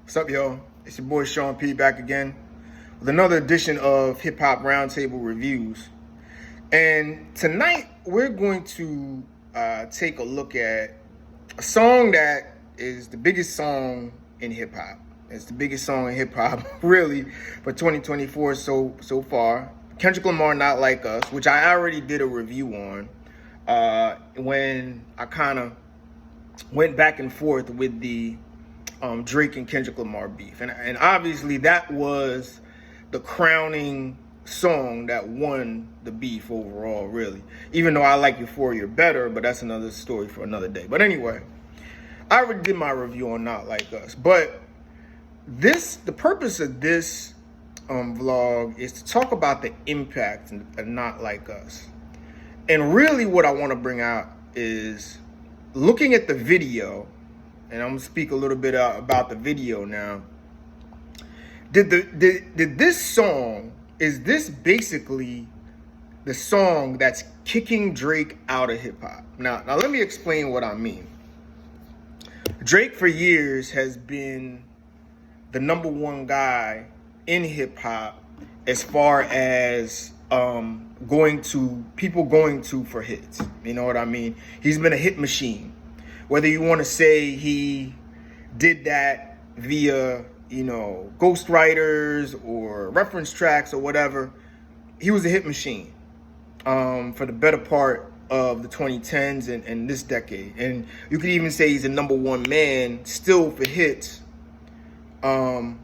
What's up, y'all? It's your boy Sean P back again with another edition of Hip Hop Roundtable Reviews. And tonight we're going to take a look at a song that is the biggest song in hip hop. It's the biggest song in hip hop, really, for 2024 so far. Kendrick Lamar, "Not Like Us," which I already did a review on when I kind of went back and forth with the Drake and Kendrick Lamar beef. And obviously that was the crowning song that won the beef overall, really. Even though I like Euphoria better, but that's another story for another day. But anyway, I already did my review on Not Like Us. But the purpose of this vlog is to talk about the impact of Not Like Us. And really what I want to bring out is looking at the video. And I'm gonna speak a little bit about the video now. Did this song, is this basically the song that's kicking Drake out of hip hop? Now let me explain what I mean. Drake for years has been the number one guy in hip hop as far as going to for hits. You know what I mean? He's been a hit machine. Whether you want to say he did that via, ghostwriters or reference tracks or whatever, he was a hit machine for the better part of the 2010s and this decade. And you could even say he's the number one man still for hits, in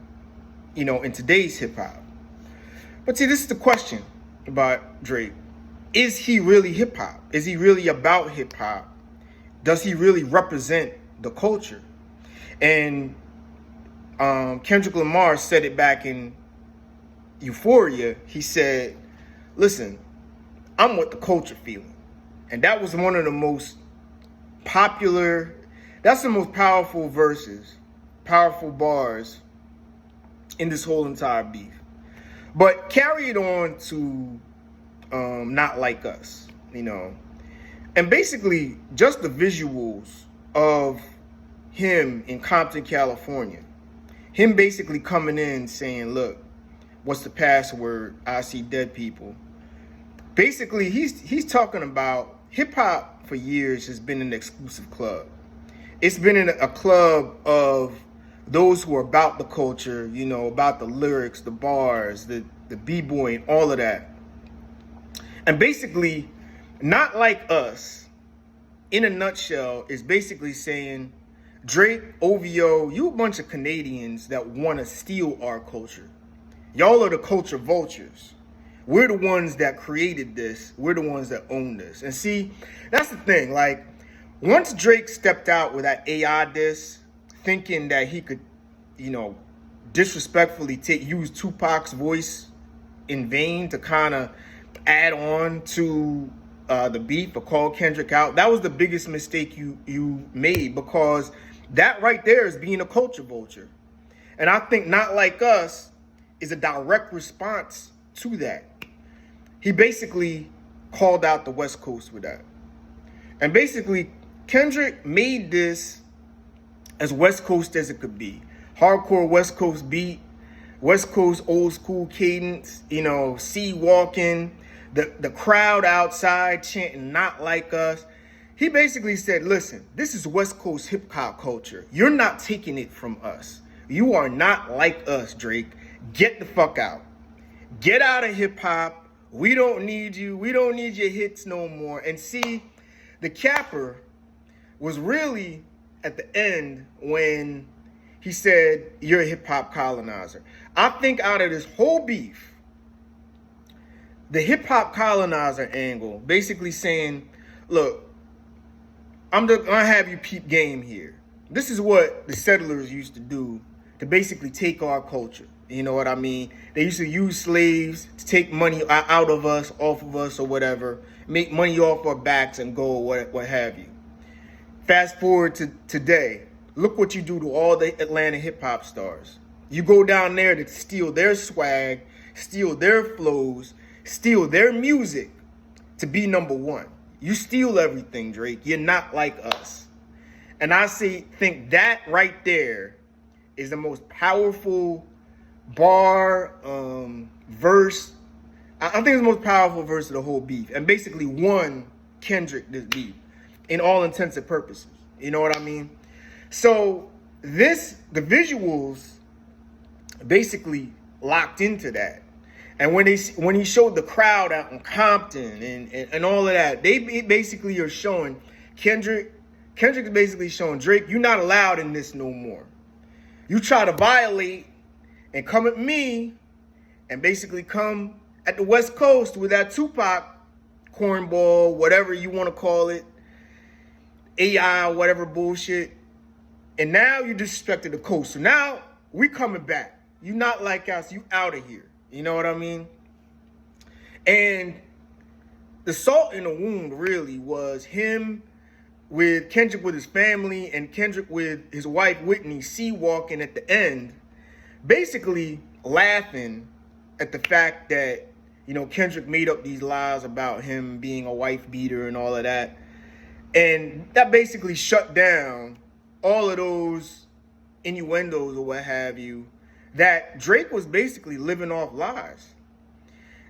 today's hip hop. But see, this is the question about Drake. Is he really hip hop? Is he really about hip hop? Does he really represent the culture? And Kendrick Lamar said it back in Euphoria. He said, listen, I'm with the culture feeling. And that was one of the most popular, that's the most powerful verses, powerful bars in this whole entire beef. But carry it on to Not Like Us, And basically, just the visuals of him in Compton, California. Him basically coming in saying, look, what's the password? I see dead people. Basically, he's talking about hip-hop for years has been an exclusive club. It's been in a club of those who are about the culture, about the lyrics, the bars, the b-boying, all of that. And basically, Not Like Us, in a nutshell, is basically saying, Drake, OVO, you a bunch of Canadians that want to steal our culture. Y'all are the culture vultures. We're the ones that created this. We're the ones that own this. And see, that's the thing. Like, once Drake stepped out with that AI diss, thinking that he could, disrespectfully use Tupac's voice in vain to kind of add on to the beef or call Kendrick out, that was the biggest mistake you made, because that right there is being a culture vulture. And I think Not Like Us is a direct response to that. He basically called out the West Coast with that. And basically, Kendrick made this as West Coast as it could be. Hardcore West Coast beat, West Coast old school cadence, sea walking, the crowd outside chanting Not Like Us. He basically said, listen, this is West Coast hip hop culture. You're not taking it from us. You are not like us, Drake. Get the fuck out. Get out of hip hop. We don't need you. We don't need your hits no more. And see, the capper was really at the end when he said, you're a hip hop colonizer. I think out of this whole beef, the hip hop colonizer angle, basically saying, look, I'm gonna have you peep game here. This is what the settlers used to do to basically take our culture. You know what I mean? They used to use slaves to take money out of us, off of us, or whatever, make money off our backs and go, what have you. Fast forward to today. Look what you do to all the Atlanta hip hop stars. You go down there to steal their swag, steal their flows, steal their music to be number one. You steal everything, Drake. You're not like us. And I think that right there is the most powerful bar, verse. I think it's the most powerful verse of the whole beef, and basically won Kendrick this beef in all intents and purposes. You know what I mean? So the visuals basically locked into that. And when he showed the crowd out in Compton and all of that, they basically are showing Kendrick is basically showing Drake, you're not allowed in this no more. You try to violate and come at me and basically come at the West Coast with that Tupac cornball, whatever you want to call it, AI, whatever bullshit. And now you disrespected the coast. So now we coming back. You not like us. You out of here. You know what I mean? And the salt in the wound really was him with Kendrick with his family and Kendrick with his wife Whitney walking at the end, basically laughing at the fact that, you know, Kendrick made up these lies about him being a wife beater and all of that. And that basically shut down all of those innuendos or what have you that Drake was basically living off lies.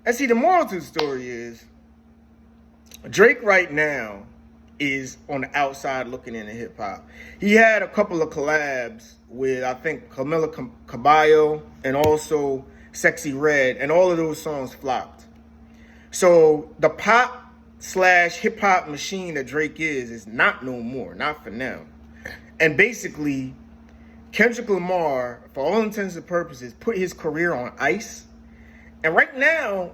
And see, the moral to the story is Drake right now is on the outside looking into hip hop. He had a couple of collabs with, I think, Camila Cabello and also Sexy Red, and all of those songs flopped. So the pop / hip hop machine that Drake is not no more, not for now. And basically, Kendrick Lamar, for all intents and purposes, put his career on ice. And right now,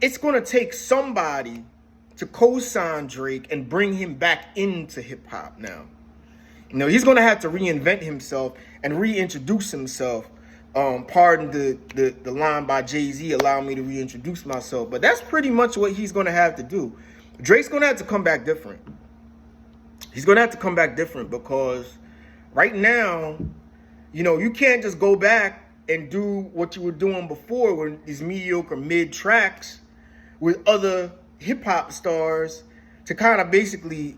it's going to take somebody to co-sign Drake and bring him back into hip-hop now. You know, he's going to have to reinvent himself and reintroduce himself. Pardon the line by Jay-Z, allow me to reintroduce myself. But that's pretty much what he's going to have to do. Drake's going to have to come back different. He's going to have to come back different because right now, you know, you can't just go back and do what you were doing before with these mediocre mid tracks with other hip-hop stars to kind of basically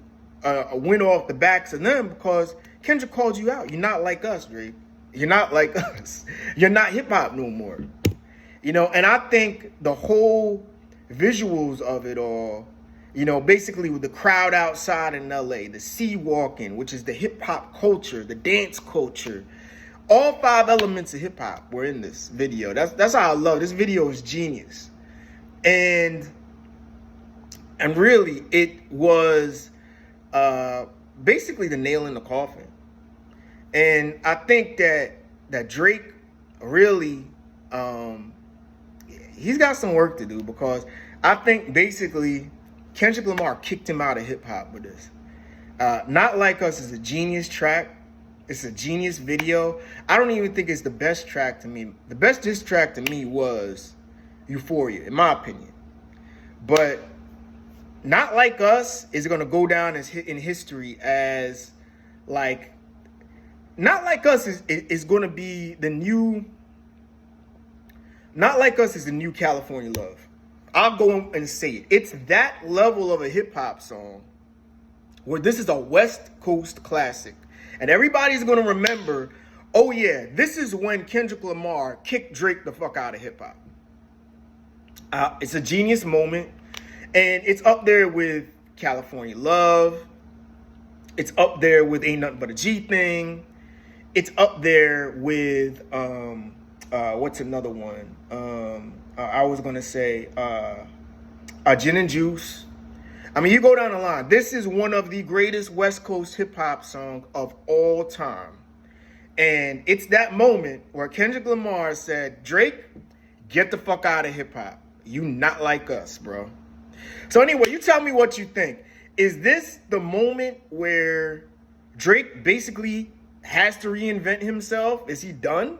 win off the backs of them, because Kendrick called you out. You're not like us, Drake. You're not like us. You're not hip-hop no more. You know, and I think the whole visuals of it all, you know, basically with the crowd outside in LA, the sea walking, which is the hip-hop culture, the dance culture, all 5 elements of hip-hop were in this video. That's how I love it. This video is genius. And really, it was basically the nail in the coffin. And I think that Drake really, he's got some work to do, because I think basically Kendrick Lamar kicked him out of hip-hop with this. Not Like Us is a genius track. It's a genius video. I don't even think it's the best track to me. The best diss track to me was Euphoria, in my opinion. But Not Like Us is going to go down as in history as, like, Not Like Us is going to be the new, Not Like Us is the new California Love. I'll go and say it. It's that level of a hip-hop song where this is a West Coast classic. And everybody's going to remember, oh yeah, this is when Kendrick Lamar kicked Drake the fuck out of hip-hop. It's a genius moment. And it's up there with California Love. It's up there with Ain't Nothing But a G Thing. It's up there with, what's another one? I was going to say Gin and Juice. I mean, you go down the line. This is one of the greatest West Coast hip-hop songs of all time. And it's that moment where Kendrick Lamar said, Drake, get the fuck out of hip-hop. You not like us, bro. So anyway, you tell me what you think. Is this the moment where Drake basically has to reinvent himself? Is he done?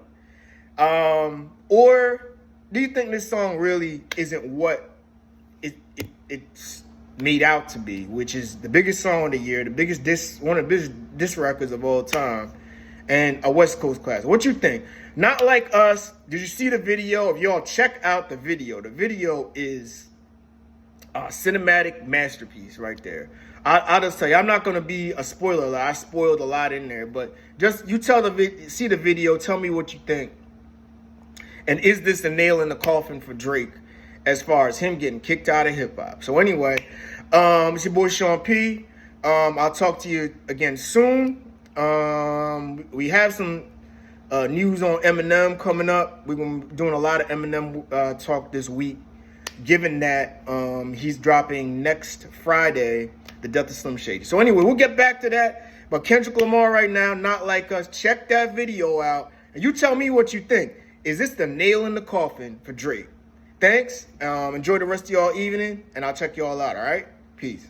Or do you think this song really isn't what it's made out to be, which is the biggest song of the year, one of the biggest diss records of all time, and a West Coast classic? What you think? Not Like Us. Did you see the video? If y'all check out the video is a cinematic masterpiece right there. I'll just tell you, I'm not gonna be a spoiler alert. I spoiled a lot in there, but just you see the video, tell me what you think. And is this the nail in the coffin for Drake as far as him getting kicked out of hip hop? So anyway, it's your boy Sean P. I'll talk to you again soon. We have some news on Eminem coming up. We're gonna be doing a lot of Eminem talk this week, given that he's dropping next Friday, The Death of Slim Shady. So anyway, we'll get back to that. But Kendrick Lamar right now, Not Like Us. Check that video out, and you tell me what you think. Is this the nail in the coffin for Drake? Thanks. Enjoy the rest of y'all evening, and I'll check y'all out, all right? Peace.